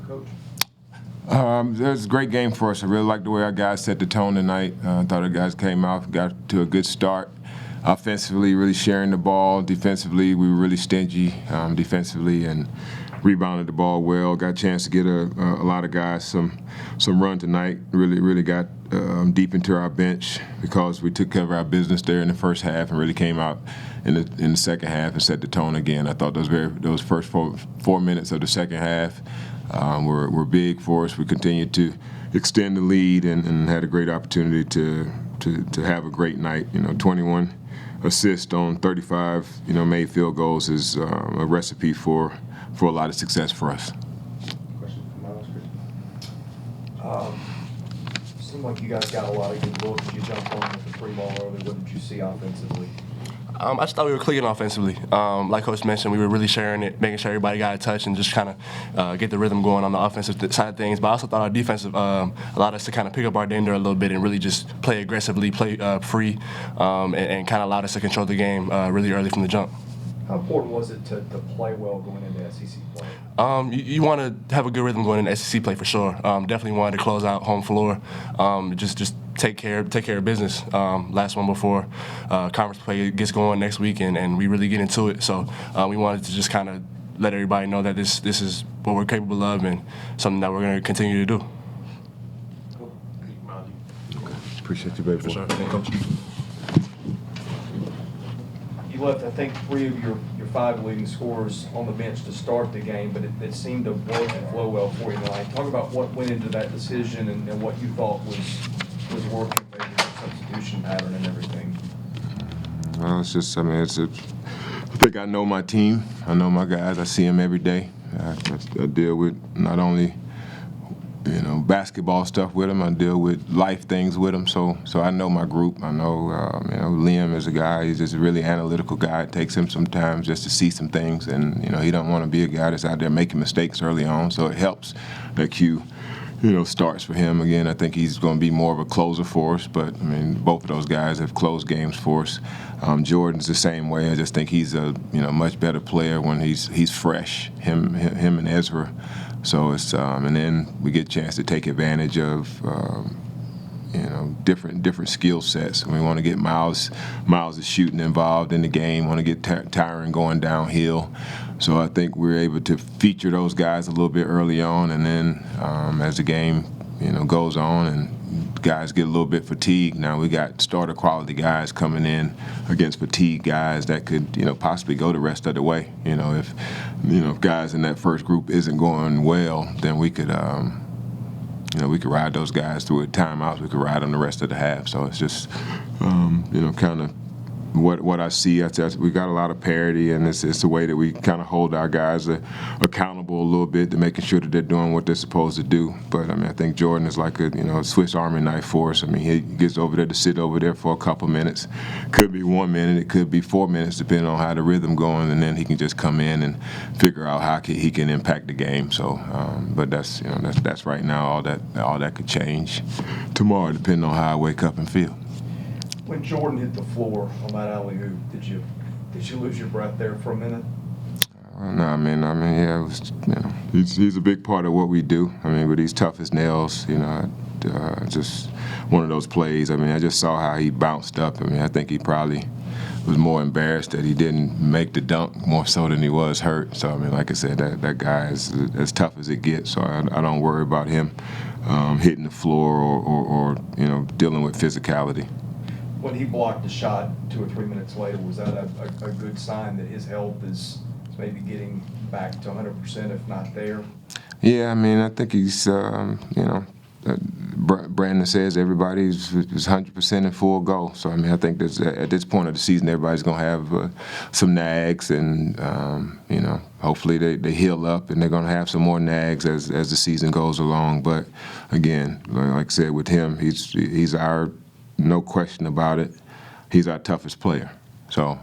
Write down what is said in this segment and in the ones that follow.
Coach? It was a great game for us. I really liked the way our guys set the tone tonight. I thought our guys came out, got to a good start. Offensively, really sharing the ball. Defensively, we were really stingy defensively and rebounded the ball well. Got a chance to get a lot of guys some run tonight. Really got deep into our bench because we took care of our business there in the first half and really came out in the second half and set the tone again. I thought those first four minutes of the second half were big for us. We continued to extend the lead and had a great opportunity to have a great night. 21 assists on 35 made field goals is a recipe for a lot of success for us. Question from Miles, Chris? Seemed like you guys got a lot of good looks. You jumped on with the free ball early. What did you see offensively? I just thought we were clicking offensively. Like Coach mentioned, we were really sharing it, making sure everybody got a touch and just kind of get the rhythm going on the offensive side of things. But I also thought our defensive allowed us to kind of pick up our dander a little bit and really just play aggressively, play free, and kind of allowed us to control the game really early from the jump. How important was it to play well going into SEC play? You want to have a good rhythm going into SEC play for sure. Definitely wanted to close out home floor. Just take care of business. Last one before conference play gets going next week, and we really get into it. So we wanted to just kind of let everybody know that this is what we're capable of and something that we're going to continue to do. Cool. Appreciate you, baby. For sure. Thank you, Coach. You left, I think, 3 of your 5 leading scorers on the bench to start the game, but it seemed to work and flow well for you tonight. Talk about what went into that decision and what you thought was working, maybe the substitution pattern and everything. Well, it's just, I think I know my team. I know my guys. I see them every day. I deal with not only basketball stuff with them. I deal with life things with them. So I know my group. I know, Liam is a guy. He's just a really analytical guy. It takes him some time just to see some things, and he don't want to be a guy that's out there making mistakes early on. So it helps that Q, starts for him. Again, I think he's going to be more of a closer for us. But both of those guys have closed games for us. Jordan's the same way. I just think he's a much better player when he's fresh. Him and Ezra. So it's and then we get a chance to take advantage of different skill sets. We want to get Miles is shooting involved in the game. Want to get Tyron going downhill. So I think we're able to feature those guys a little bit early on, and then as the game goes on and guys get a little bit fatigued. Now we got starter quality guys coming in against fatigued guys that could possibly go the rest of the way. If guys in that first group isn't going well, then we could we could ride those guys through timeouts. We could ride them the rest of the half. So it's just kind of what I see. We got a lot of parity, and it's the way that we kind of hold our guys accountable a little bit to making sure that they're doing what they're supposed to do. But I think Jordan is like a Swiss Army knife for us. He gets over there to sit over there for a couple minutes. Could be 1 minute, it could be 4 minutes, depending on how the rhythm going, and then he can just come in and figure out how he can impact the game. So, but that's right now all that could change tomorrow, depending on how I wake up and feel. When Jordan hit the floor on that alley-oop, did you lose your breath there for a minute? No, yeah, it was, he's a big part of what we do. But he's tough as nails, just one of those plays. I just saw how he bounced up. I think he probably was more embarrassed that he didn't make the dunk more so than he was hurt. So, like I said, that guy is as tough as it gets, so I don't worry about him hitting the floor or dealing with physicality. When he blocked the shot 2 or 3 minutes later, was that a good sign that his health is maybe getting back to 100%, if not there? Yeah, I think he's, Brandon says everybody's 100% in full go. So, I think at this point of the season, everybody's going to have some nags, and, hopefully they heal up, and they're going to have some more nags as the season goes along. But, again, like I said, with him, he's our, no question about it, he's our toughest player. So,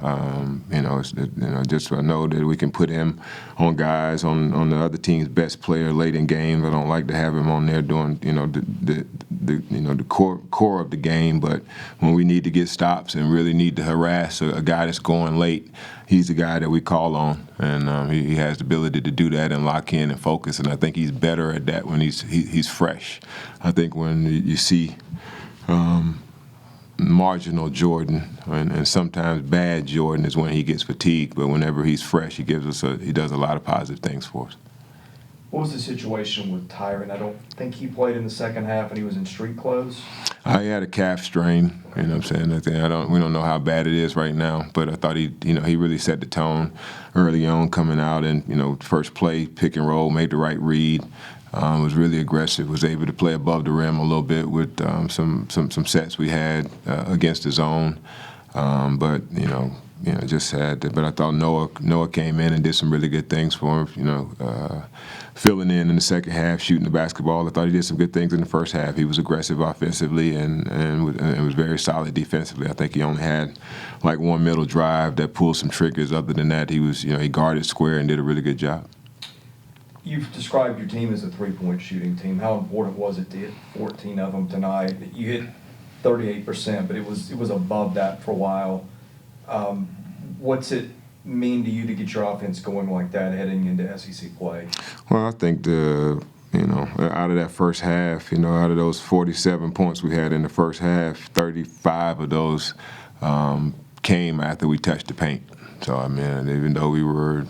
just I know that we can put him on guys on the other team's best player late in games. I don't like to have him on there doing, the core of the game. But when we need to get stops and really need to harass a guy that's going late, he's the guy that we call on, and he has the ability to do that and lock in and focus. And I think he's better at that when he's fresh. I think when you see marginal Jordan and sometimes bad Jordan is when he gets fatigued. But whenever he's fresh, he does a lot of positive things for us. What was the situation with Tyron? I don't think he played in the second half, and he was in street clothes. He had a calf strain. You know what I'm saying? We don't know how bad it is right now, but I thought he really set the tone early on coming out, and first play, pick and roll, made the right read. Was really aggressive. Was able to play above the rim a little bit with some sets we had against the zone, but just had. But I thought Noah came in and did some really good things for him. Filling in the second half, shooting the basketball. I thought he did some good things in the first half. He was aggressive offensively and was very solid defensively. I think he only had like one middle drive that pulled some triggers. Other than that, he guarded square and did a really good job. You've described your team as a three-point shooting team. How important was it to hit 14 of them tonight? You hit 38%, but it was above that for a while. What's it mean to you to get your offense going like that heading into SEC play? Well, I think out of that first half, out of those 47 points we had in the first half, 35 of those came after we touched the paint. So, even though we were,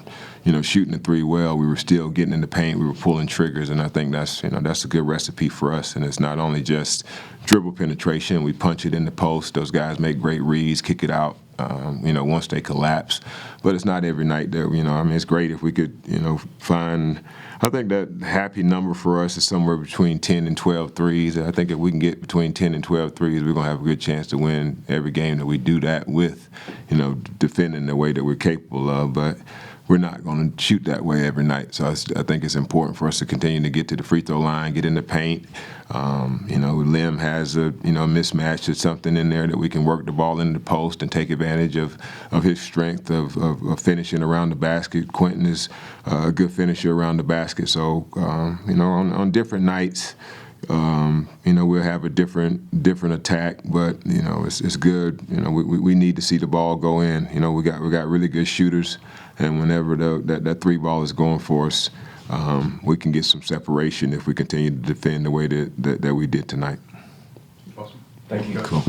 shooting the three well, we were still getting in the paint. We were pulling triggers, and I think that's a good recipe for us. And it's not only just dribble penetration. We punch it in the post. Those guys make great reads, kick it out, once they collapse. But it's not every night that, it's great if we could, find. I think that happy number for us is somewhere between 10 and 12 threes. I think if we can get between 10 and 12 threes, we're going to have a good chance to win every game that we do that with, defending the way that we're capable of. But we're not going to shoot that way every night. So I think it's important for us to continue to get to the free throw line, get in the paint. Lim has a mismatch or something in there that we can work the ball into the post and take advantage of his strength of finishing around the basket. Quentin is a good finisher around the basket. So on different nights, we'll have a different attack, but it's good. We need to see the ball go in. We got really good shooters, and whenever that three ball is going for us, we can get some separation if we continue to defend the way that we did tonight. Awesome. Thank you. Cool.